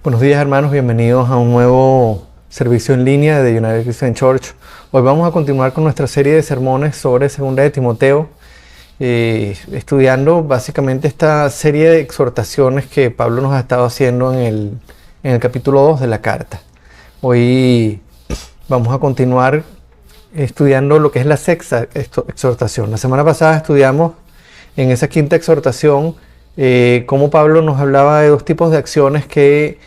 Buenos días, hermanos, bienvenidos a un nuevo servicio en línea de United Christian Church. Hoy vamos a continuar con nuestra serie de sermones sobre 2 de Timoteo, estudiando básicamente esta serie de exhortaciones que Pablo nos ha estado haciendo en el capítulo 2 de la carta. Hoy vamos a continuar estudiando lo que es la 6ª exhortación. La semana pasada estudiamos en esa 5ª exhortación cómo Pablo nos hablaba de 2 tipos de acciones que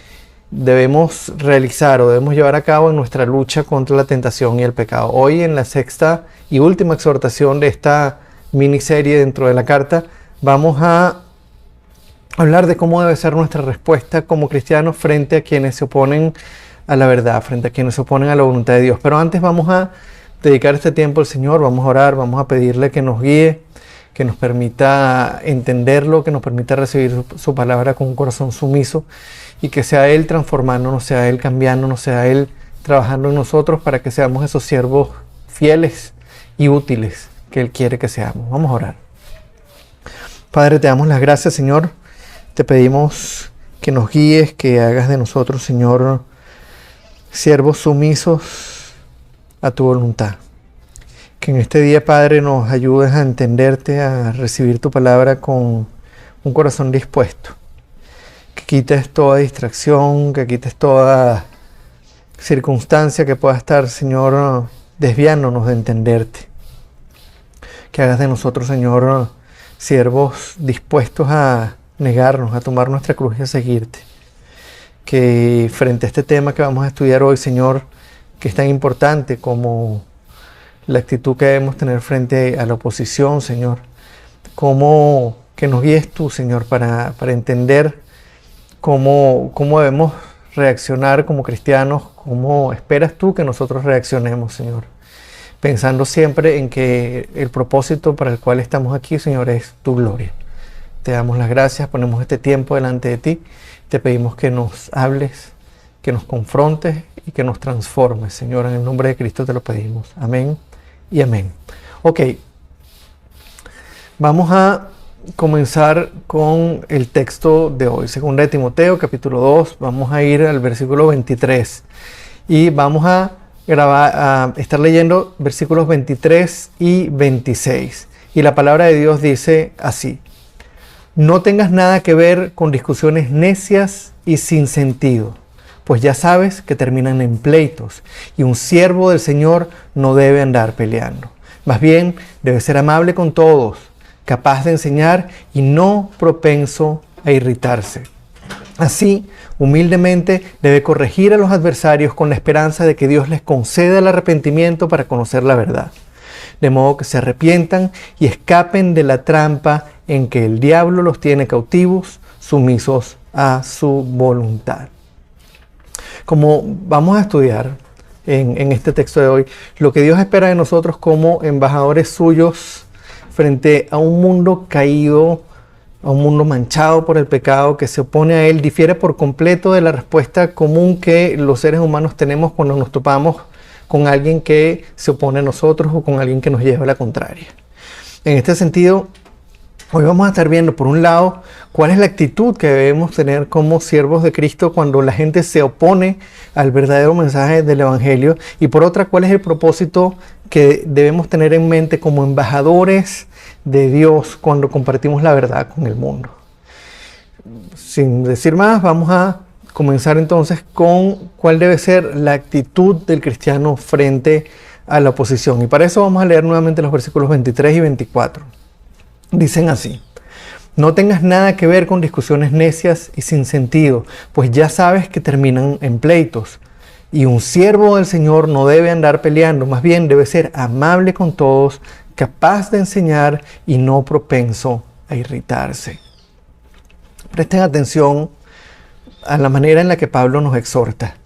debemos realizar o debemos llevar a cabo en nuestra lucha contra la tentación y el pecado. Hoy, en la 6ª y última exhortación de esta miniserie dentro de la carta, vamos a hablar de cómo debe ser nuestra respuesta como cristianos frente a quienes se oponen a la verdad, frente a quienes se oponen a la voluntad de Dios. Pero antes vamos a dedicar este tiempo al Señor, vamos a orar, vamos a pedirle que nos guíe, que nos permita entenderlo, que nos permita recibir su palabra con un corazón sumiso y que sea Él transformándonos, sea Él cambiándonos, sea Él trabajando en nosotros para que seamos esos siervos fieles y útiles que Él quiere que seamos. Vamos a orar. Padre, te damos las gracias, Señor. Te pedimos que nos guíes, que hagas de nosotros, Señor, siervos sumisos a tu voluntad. Que en este día, Padre, nos ayudes a entenderte, a recibir tu palabra con un corazón dispuesto. Que quites toda distracción, que quites toda circunstancia que pueda estar, Señor, desviándonos de entenderte. Que hagas de nosotros, Señor, siervos dispuestos a negarnos, a tomar nuestra cruz y a seguirte. Que frente a este tema que vamos a estudiar hoy, Señor, que es tan importante como la actitud que debemos tener frente a la oposición, Señor, como que nos guíes tú, Señor, para entender cómo debemos reaccionar como cristianos, cómo esperas tú que nosotros reaccionemos, Señor. Pensando siempre en que el propósito para el cual estamos aquí, Señor, es tu gloria. Te damos las gracias, ponemos este tiempo delante de ti, te pedimos que nos hables, que nos confrontes y que nos transformes, Señor. En el nombre de Cristo te lo pedimos. Amén y amén. Ok, vamos a comenzar con el texto de hoy, 2 de Timoteo, capítulo 2. Vamos a ir al versículo 23 y vamos a estar leyendo versículos 23 y 26. Y la palabra de Dios dice así: no tengas nada que ver con discusiones necias y sin sentido, pues ya sabes que terminan en pleitos, y un siervo del Señor no debe andar peleando. Más bien, debe ser amable con todos, capaz de enseñar y no propenso a irritarse. Así, humildemente, debe corregir a los adversarios con la esperanza de que Dios les conceda el arrepentimiento para conocer la verdad, de modo que se arrepientan y escapen de la trampa en que el diablo los tiene cautivos, sumisos a su voluntad. Como vamos a estudiar en este texto de hoy, lo que Dios espera de nosotros como embajadores suyos frente a un mundo caído, a un mundo manchado por el pecado que se opone a Él, difiere por completo de la respuesta común que los seres humanos tenemos cuando nos topamos con alguien que se opone a nosotros o con alguien que nos lleva a la contraria. En este sentido, hoy vamos a estar viendo, por un lado, cuál es la actitud que debemos tener como siervos de Cristo cuando la gente se opone al verdadero mensaje del Evangelio, y por otra, cuál es el propósito que debemos tener en mente como embajadores de Dios cuando compartimos la verdad con el mundo. Sin decir más, vamos a comenzar entonces con cuál debe ser la actitud del cristiano frente a la oposición. Y para eso vamos a leer nuevamente los versículos 23 y 24. Dicen así: no tengas nada que ver con discusiones necias y sin sentido, pues ya sabes que terminan en pleitos. Y un siervo del Señor no debe andar peleando, más bien debe ser amable con todos, capaz de enseñar y no propenso a irritarse. Presten atención a la manera en la que Pablo nos exhorta.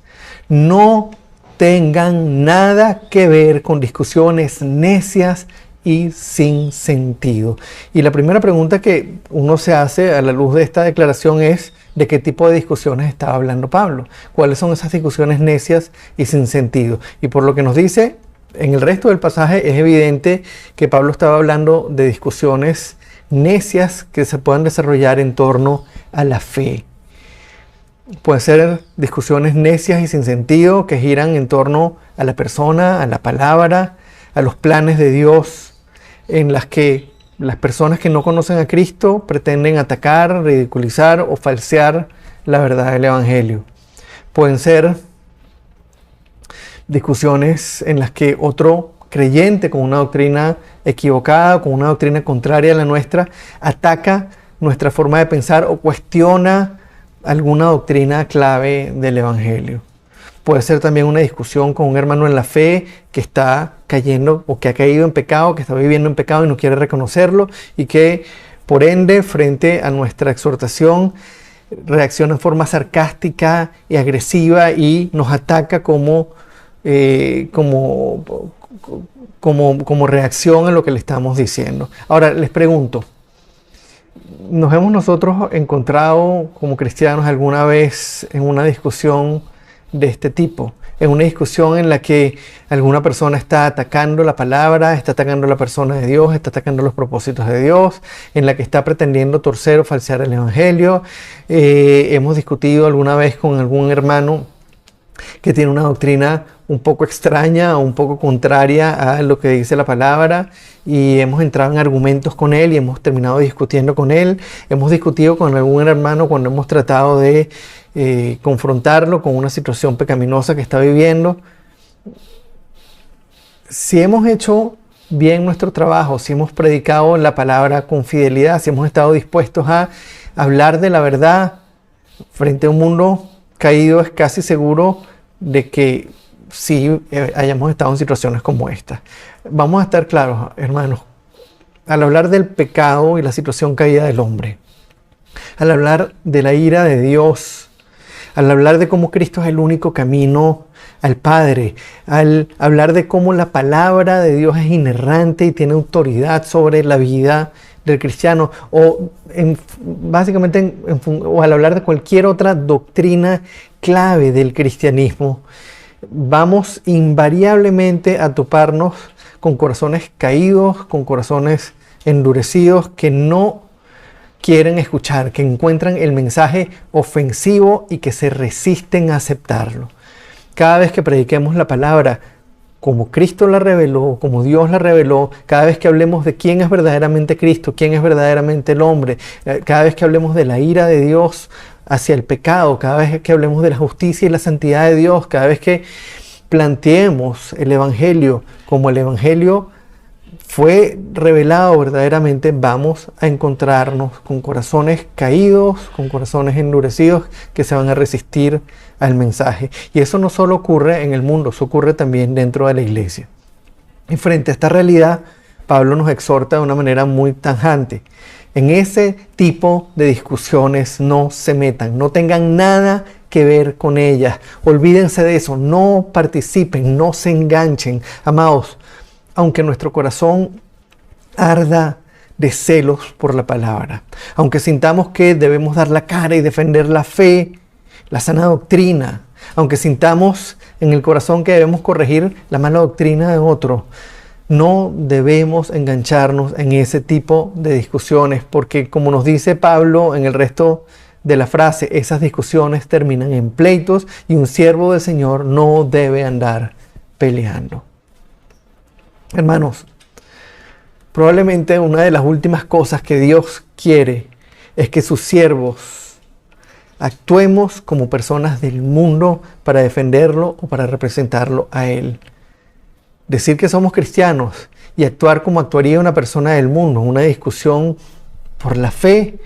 No tengan nada que ver con discusiones necias y sin sentido. Y la primera pregunta que uno se hace a la luz de esta declaración es: ¿de qué tipo de discusiones estaba hablando Pablo? ¿Cuáles son esas discusiones necias y sin sentido? Y por lo que nos dice en el resto del pasaje, es evidente que Pablo estaba hablando de discusiones necias que se puedan desarrollar en torno a la fe. Pueden ser discusiones necias y sin sentido que giran en torno a la persona, a la palabra, a los planes de Dios, en las que las personas que no conocen a Cristo pretenden atacar, ridiculizar o falsear la verdad del Evangelio. Pueden ser discusiones en las que otro creyente con una doctrina equivocada, con una doctrina contraria a la nuestra, ataca nuestra forma de pensar o cuestiona alguna doctrina clave del Evangelio. Puede ser también una discusión con un hermano en la fe que está cayendo o que ha caído en pecado, que está viviendo en pecado y no quiere reconocerlo, y que por ende, frente a nuestra exhortación, reacciona en forma sarcástica y agresiva y nos ataca como reacción a lo que le estamos diciendo. Ahora les pregunto, ¿nos hemos nosotros encontrado como cristianos alguna vez en una discusión de este tipo? En una discusión en la que alguna persona está atacando la palabra, está atacando la persona de Dios, está atacando los propósitos de Dios, en la que está pretendiendo torcer o falsear el Evangelio. Hemos discutido alguna vez con algún hermano que tiene una doctrina un poco extraña o un poco contraria a lo que dice la palabra, y hemos entrado en argumentos con él y hemos terminado discutiendo con él. Hemos discutido con algún hermano cuando hemos tratado de confrontarlo con una situación pecaminosa que está viviendo. Si hemos hecho bien nuestro trabajo, si hemos predicado la palabra con fidelidad, si hemos estado dispuestos a hablar de la verdad frente a un mundo caído, es casi seguro de que sí hayamos estado en situaciones como esta. Vamos a estar claros, hermanos, al hablar del pecado y la situación caída del hombre, al hablar de la ira de Dios, al hablar de cómo Cristo es el único camino al Padre, al hablar de cómo la palabra de Dios es inerrante y tiene autoridad sobre la vida del cristiano, o básicamente al hablar de cualquier otra doctrina clave del cristianismo, vamos invariablemente a toparnos con corazones caídos, con corazones endurecidos que no quieren escuchar, que encuentran el mensaje ofensivo y que se resisten a aceptarlo. Cada vez que prediquemos la palabra como Cristo la reveló, como Dios la reveló, cada vez que hablemos de quién es verdaderamente Cristo, quién es verdaderamente el hombre, cada vez que hablemos de la ira de Dios hacia el pecado, cada vez que hablemos de la justicia y la santidad de Dios, cada vez que planteemos el Evangelio como el Evangelio fue revelado verdaderamente, vamos a encontrarnos con corazones caídos, con corazones endurecidos que se van a resistir al mensaje. Y eso no solo ocurre en el mundo, eso ocurre también dentro de la iglesia. Y frente a esta realidad, Pablo nos exhorta de una manera muy tajante. En ese tipo de discusiones no se metan, no tengan nada que ver con ellas. Olvídense de eso, no participen, no se enganchen. Amados, aunque nuestro corazón arda de celos por la palabra, aunque sintamos que debemos dar la cara y defender la fe, la sana doctrina, aunque sintamos en el corazón que debemos corregir la mala doctrina de otro, no debemos engancharnos en ese tipo de discusiones, porque como nos dice Pablo en el resto de la frase, esas discusiones terminan en pleitos y un siervo del Señor no debe andar peleando. Hermanos, probablemente una de las últimas cosas que Dios quiere es que sus siervos actuemos como personas del mundo para defenderlo o para representarlo a Él. Decir que somos cristianos y actuar como actuaría una persona del mundo en una discusión por la fe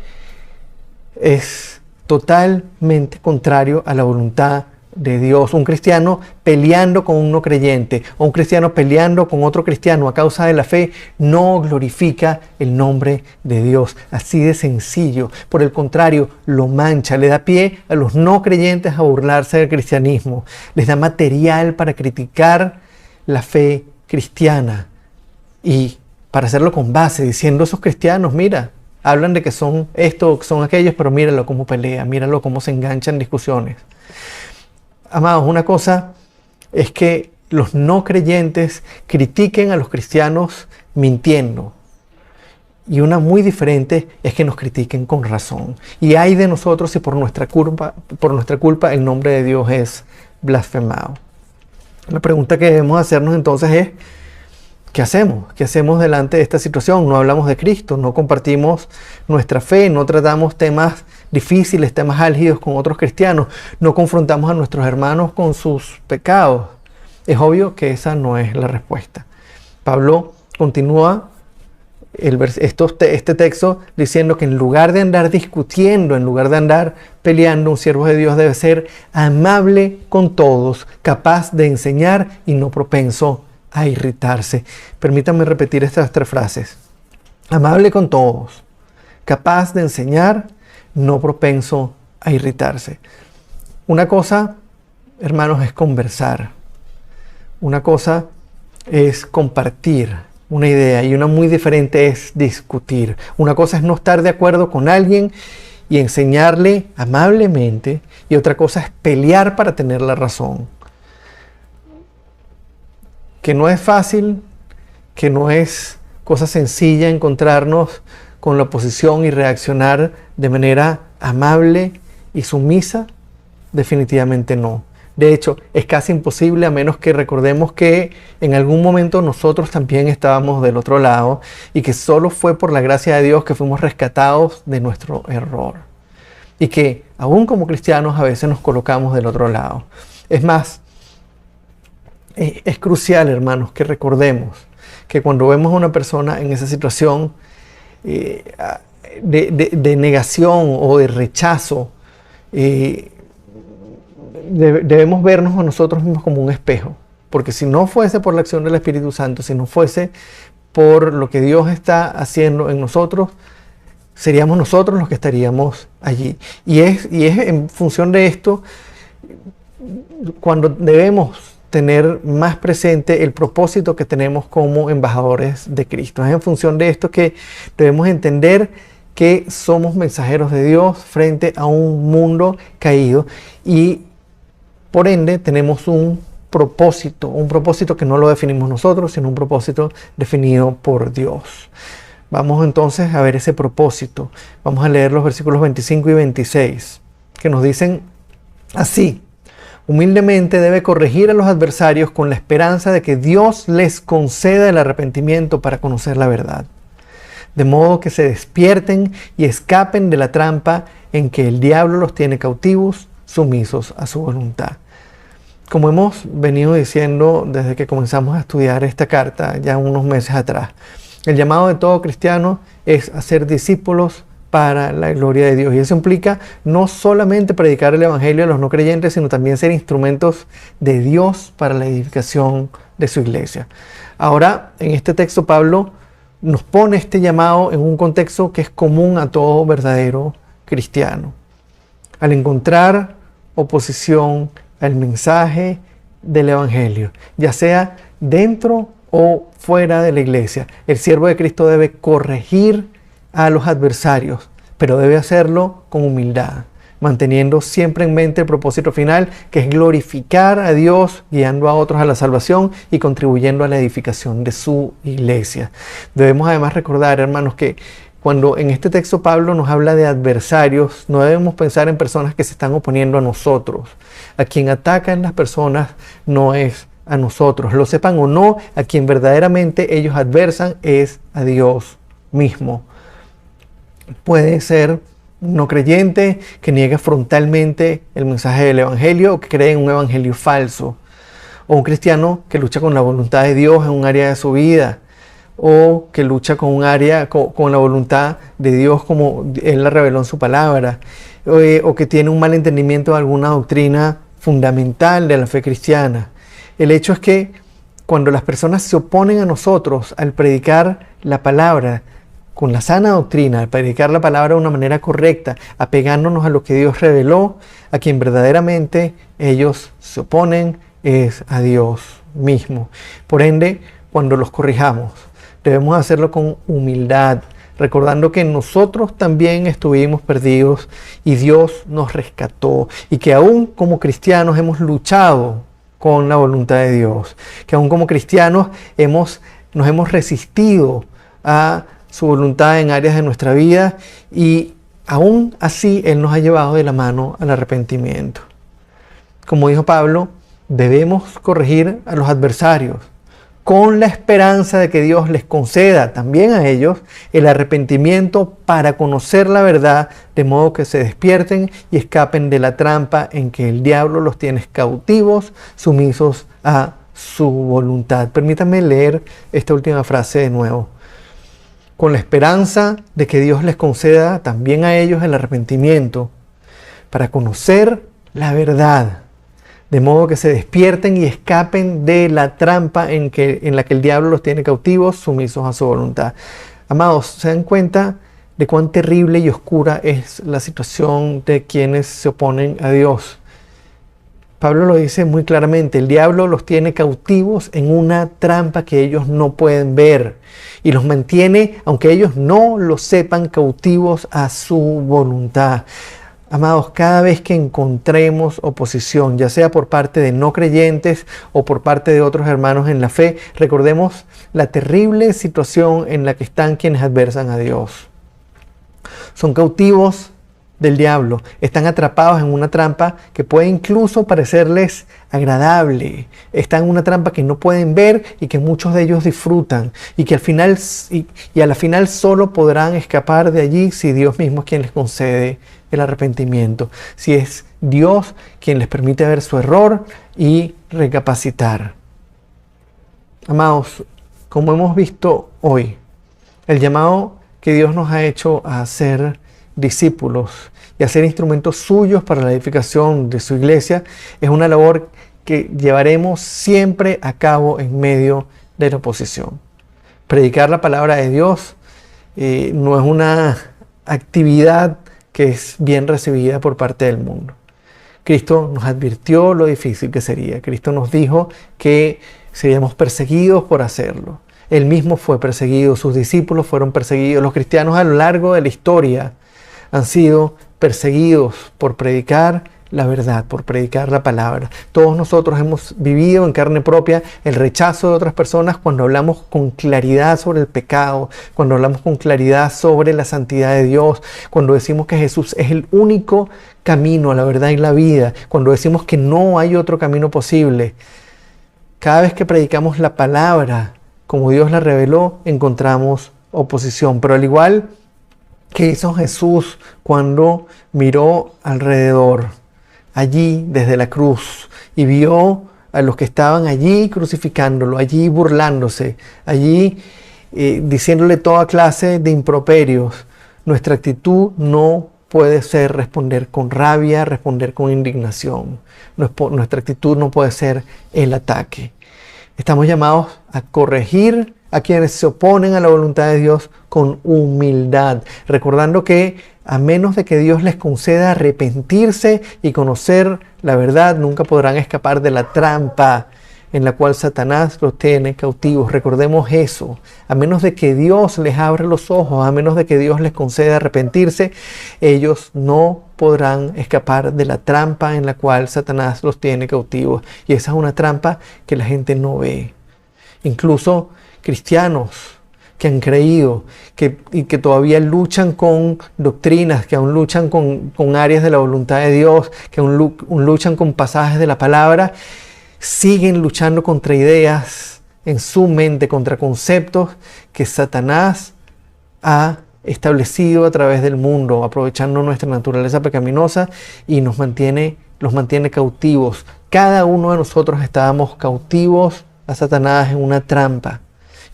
es totalmente contrario a la voluntad de Dios. Un cristiano peleando con un no creyente o un cristiano peleando con otro cristiano a causa de la fe no glorifica el nombre de Dios. Así de sencillo. Por el contrario, lo mancha, le da pie a los no creyentes a burlarse del cristianismo. Les da material para criticar la fe cristiana. Y para hacerlo con base, diciendo esos cristianos, mira, hablan de que son esto, que son aquellos, pero míralo cómo pelea, míralo cómo se engancha en discusiones. Amados, una cosa es que los no creyentes critiquen a los cristianos mintiendo. Y una muy diferente es que nos critiquen con razón. Y ay de nosotros si por nuestra culpa el nombre de Dios es blasfemado. La pregunta que debemos hacernos entonces es, ¿qué hacemos? ¿Qué hacemos delante de esta situación? No hablamos de Cristo, no compartimos nuestra fe, no tratamos temas difíciles, temas álgidos con otros cristianos, no confrontamos a nuestros hermanos con sus pecados. Es obvio que esa no es la respuesta. Pablo continúa este texto diciendo que en lugar de andar discutiendo, en lugar de andar peleando, un siervo de Dios debe ser amable con todos, capaz de enseñar y no propenso a irritarse. Permítanme repetir estas 3 frases. Amable con todos, capaz de enseñar, no propenso a irritarse. Una cosa, hermanos, es conversar. Una cosa es compartir una idea y una muy diferente es discutir. Una cosa es no estar de acuerdo con alguien y enseñarle amablemente, y otra cosa es pelear para tener la razón. Que no es fácil, que no es cosa sencilla encontrarnos con la oposición y reaccionar de manera amable y sumisa, definitivamente no. De hecho, es casi imposible a menos que recordemos que en algún momento nosotros también estábamos del otro lado y que solo fue por la gracia de Dios que fuimos rescatados de nuestro error. Y que aún como cristianos a veces nos colocamos del otro lado. Es más, es crucial, hermanos, que recordemos que cuando vemos a una persona en esa situación de negación o de rechazo, debemos vernos a nosotros mismos como un espejo, porque si no fuese por la acción del Espíritu Santo, si no fuese por lo que Dios está haciendo en nosotros, seríamos nosotros los que estaríamos allí. Y es en función de esto cuando debemos tener más presente el propósito que tenemos como embajadores de Cristo. Es en función de esto que debemos entender que somos mensajeros de Dios frente a un mundo caído, y por ende tenemos un propósito que no lo definimos nosotros, sino un propósito definido por Dios. Vamos entonces a ver ese propósito. Vamos a leer los versículos 25 y 26, que nos dicen así: humildemente debe corregir a los adversarios con la esperanza de que Dios les conceda el arrepentimiento para conocer la verdad, de modo que se despierten y escapen de la trampa en que el diablo los tiene cautivos, sumisos a su voluntad. Como hemos venido diciendo desde que comenzamos a estudiar esta carta ya unos meses atrás, el llamado de todo cristiano es hacer discípulos para la gloria de Dios. Y eso implica no solamente predicar el evangelio a los no creyentes, sino también ser instrumentos de Dios para la edificación de su iglesia. Ahora, en este texto, Pablo nos pone este llamado en un contexto que es común a todo verdadero cristiano. Al encontrar oposición al mensaje del evangelio, ya sea dentro o fuera de la iglesia, el siervo de Cristo debe corregir a los adversarios, pero debe hacerlo con humildad, manteniendo siempre en mente el propósito final, que es glorificar a Dios, guiando a otros a la salvación y contribuyendo a la edificación de su iglesia. Debemos además recordar, hermanos, que cuando en este texto Pablo nos habla de adversarios, no debemos pensar en personas que se están oponiendo a nosotros. A quien atacan las personas no es a nosotros. Lo sepan o no, a quien verdaderamente ellos adversan es a Dios mismo. Puede ser un no creyente que niega frontalmente el mensaje del evangelio o que cree en un evangelio falso. O un cristiano que lucha con la voluntad de Dios en un área de su vida, o que lucha con la voluntad de Dios como Él la reveló en su palabra, o que tiene un mal entendimiento de alguna doctrina fundamental de la fe cristiana. El hecho es que cuando las personas se oponen a nosotros al predicar la palabra con la sana doctrina, al predicar la palabra de una manera correcta, apegándonos a lo que Dios reveló, a quien verdaderamente ellos se oponen es a Dios mismo. Por ende, cuando los corrijamos, debemos hacerlo con humildad, recordando que nosotros también estuvimos perdidos y Dios nos rescató, y que aún como cristianos hemos luchado con la voluntad de Dios, que aún como cristianos nos hemos resistido a su voluntad en áreas de nuestra vida, y aún así Él nos ha llevado de la mano al arrepentimiento. Como dijo Pablo, debemos corregir a los adversarios con la esperanza de que Dios les conceda también a ellos el arrepentimiento para conocer la verdad, de modo que se despierten y escapen de la trampa en que el diablo los tiene cautivos, sumisos a su voluntad. Permítanme leer esta última frase de nuevo. Con la esperanza de que Dios les conceda también a ellos el arrepentimiento para conocer la verdad, de modo que se despierten y escapen de la trampa en la que el diablo los tiene cautivos, sumisos a su voluntad. Amados, ¿se dan cuenta de cuán terrible y oscura es la situación de quienes se oponen a Dios? Pablo lo dice muy claramente, el diablo los tiene cautivos en una trampa que ellos no pueden ver y los mantiene, aunque ellos no lo sepan, cautivos a su voluntad. Amados, cada vez que encontremos oposición, ya sea por parte de no creyentes o por parte de otros hermanos en la fe, recordemos la terrible situación en la que están quienes adversan a Dios. Son cautivos del diablo, están atrapados en una trampa que puede incluso parecerles agradable, están en una trampa que no pueden ver y que muchos de ellos disfrutan, y que al final y a la final solo podrán escapar de allí si Dios mismo es quien les concede el arrepentimiento, si es Dios quien les permite ver su error y recapacitar. Amados, como hemos visto hoy, el llamado que Dios nos ha hecho a ser discípulos y a ser instrumentos suyos para la edificación de su iglesia es una labor que llevaremos siempre a cabo en medio de la oposición. Predicar la palabra de Dios no es una actividad que es bien recibida por parte del mundo. Cristo nos advirtió lo difícil que sería. Cristo nos dijo que seríamos perseguidos por hacerlo. Él mismo fue perseguido, sus discípulos fueron perseguidos. Los cristianos a lo largo de la historia han sido perseguidos por predicar la verdad, por predicar la palabra. Todos nosotros hemos vivido en carne propia el rechazo de otras personas cuando hablamos con claridad sobre el pecado, cuando hablamos con claridad sobre la santidad de Dios, cuando decimos que Jesús es el único camino a la verdad y la vida, cuando decimos que no hay otro camino posible. Cada vez que predicamos la palabra como Dios la reveló, encontramos oposición. Pero al igual que hizo Jesús cuando miró alrededor, allí desde la cruz, y vio a los que estaban allí crucificándolo, allí burlándose, allí diciéndole toda clase de improperios, nuestra actitud no puede ser responder con rabia, responder con indignación. Nuestra actitud no puede ser el ataque. Estamos llamados a corregir a quienes se oponen a la voluntad de Dios con humildad, recordando que a menos de que Dios les conceda arrepentirse y conocer la verdad, nunca podrán escapar de la trampa en la cual Satanás los tiene cautivos. Recordemos eso. A menos de que Dios les abra los ojos, a menos de que Dios les conceda arrepentirse, ellos no podrán escapar de la trampa en la cual Satanás los tiene cautivos. Y esa es una trampa que la gente no ve. Incluso cristianos que han creído y que todavía luchan con doctrinas, que aún luchan con áreas de la voluntad de Dios, que aún luchan con pasajes de la palabra, siguen luchando contra ideas en su mente, contra conceptos que Satanás ha establecido a través del mundo, aprovechando nuestra naturaleza pecaminosa, y los mantiene cautivos. Cada uno de nosotros estábamos cautivos a Satanás en una trampa,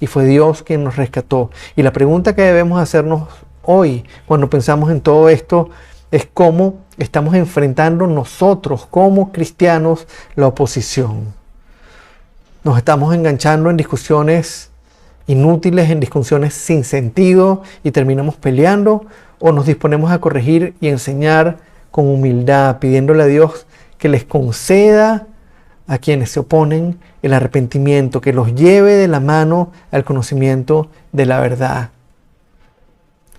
y fue Dios quien nos rescató. Y la pregunta que debemos hacernos hoy, cuando pensamos en todo esto, es cómo estamos enfrentando nosotros como cristianos la oposición. Nos estamos enganchando en discusiones inútiles, en discusiones sin sentido, y terminamos peleando, o nos disponemos a corregir y enseñar con humildad, pidiéndole a Dios que les conceda a quienes se oponen el arrepentimiento, que los lleve de la mano al conocimiento de la verdad.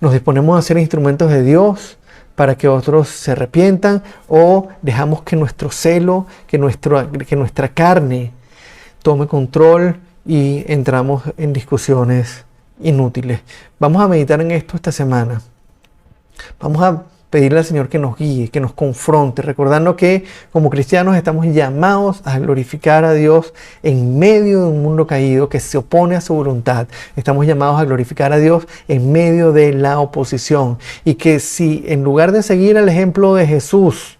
Nos disponemos a ser instrumentos de Dios para que otros se arrepientan, o dejamos que nuestro celo, que nuestra carne tome control y entramos en discusiones inútiles. Vamos a meditar en esto esta semana. Vamos a pedirle al Señor que nos guíe, que nos confronte, recordando que como cristianos estamos llamados a glorificar a Dios en medio de un mundo caído que se opone a su voluntad. Estamos llamados a glorificar a Dios en medio de la oposición. Y que si en lugar de seguir el ejemplo de Jesús,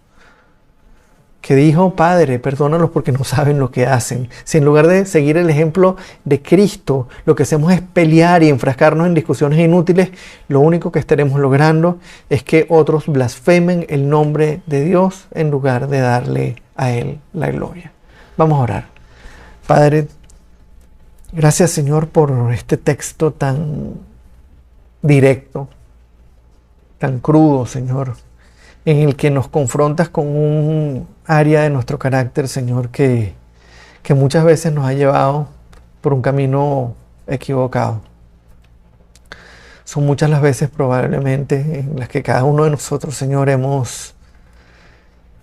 que dijo, Padre, perdónalos porque no saben lo que hacen. Si en lugar de seguir el ejemplo de Cristo, lo que hacemos es pelear y enfrascarnos en discusiones inútiles, lo único que estaremos logrando es que otros blasfemen el nombre de Dios en lugar de darle a Él la gloria. Vamos a orar. Padre, gracias Señor por este texto tan directo, tan crudo, Señor, en el que nos confrontas con un área de nuestro carácter, Señor, que muchas veces nos ha llevado por un camino equivocado. Son muchas las veces probablemente en las que cada uno de nosotros, Señor, hemos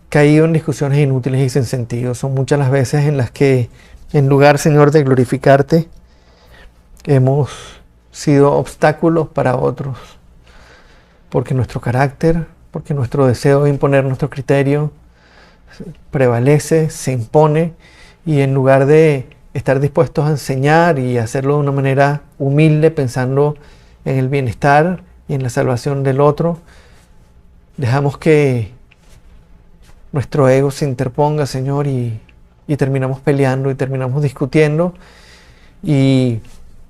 caído en discusiones inútiles y sin sentido. Son muchas las veces en las que, en lugar, Señor, de glorificarte, hemos sido obstáculos para otros, porque nuestro carácter, porque nuestro deseo de imponer nuestro criterio prevalece, se impone, y en lugar de estar dispuestos a enseñar y hacerlo de una manera humilde, pensando en el bienestar y en la salvación del otro, dejamos que nuestro ego se interponga, Señor, y terminamos peleando y terminamos discutiendo y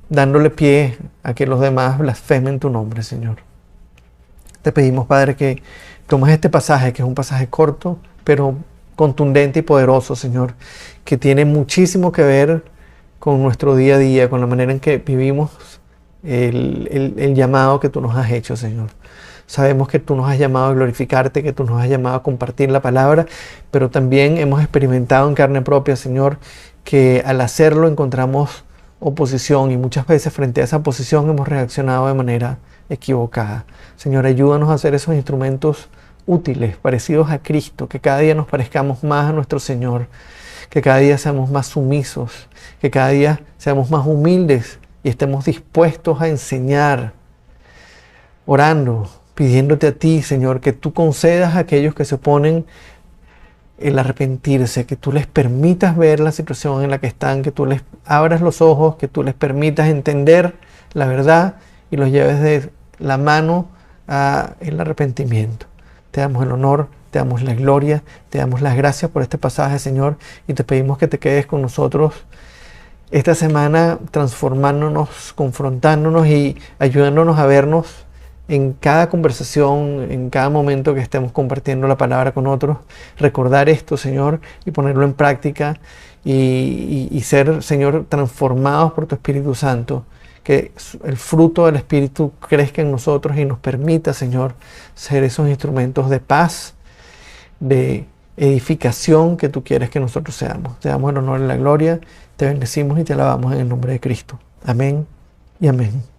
dándole pie a que los demás blasfemen tu nombre, Señor. Te pedimos, Padre, que tomes este pasaje, que es un pasaje corto, pero contundente y poderoso, Señor, que tiene muchísimo que ver con nuestro día a día, con la manera en que vivimos el llamado que tú nos has hecho, Señor. Sabemos que tú nos has llamado a glorificarte, que tú nos has llamado a compartir la palabra, pero también hemos experimentado en carne propia, Señor, que al hacerlo encontramos oposición, y muchas veces frente a esa oposición hemos reaccionado de manera equivocada. Señor, ayúdanos a ser esos instrumentos útiles, parecidos a Cristo, que cada día nos parezcamos más a nuestro Señor, que cada día seamos más sumisos, que cada día seamos más humildes y estemos dispuestos a enseñar, orando, pidiéndote a ti, Señor, que tú concedas a aquellos que se oponen el arrepentirse, que tú les permitas ver la situación en la que están, que tú les abras los ojos, que tú les permitas entender la verdad y los lleves de la mano al arrepentimiento. Te damos el honor, te damos la gloria, te damos las gracias por este pasaje, Señor, y te pedimos que te quedes con nosotros esta semana, transformándonos, confrontándonos y ayudándonos a vernos en cada conversación, en cada momento que estemos compartiendo la palabra con otros, recordar esto, Señor, y ponerlo en práctica y ser, Señor, transformados por tu Espíritu Santo. Que el fruto del Espíritu crezca en nosotros y nos permita, Señor, ser esos instrumentos de paz, de edificación que tú quieres que nosotros seamos. Te damos el honor y la gloria, te bendecimos y te alabamos en el nombre de Cristo. Amén y amén.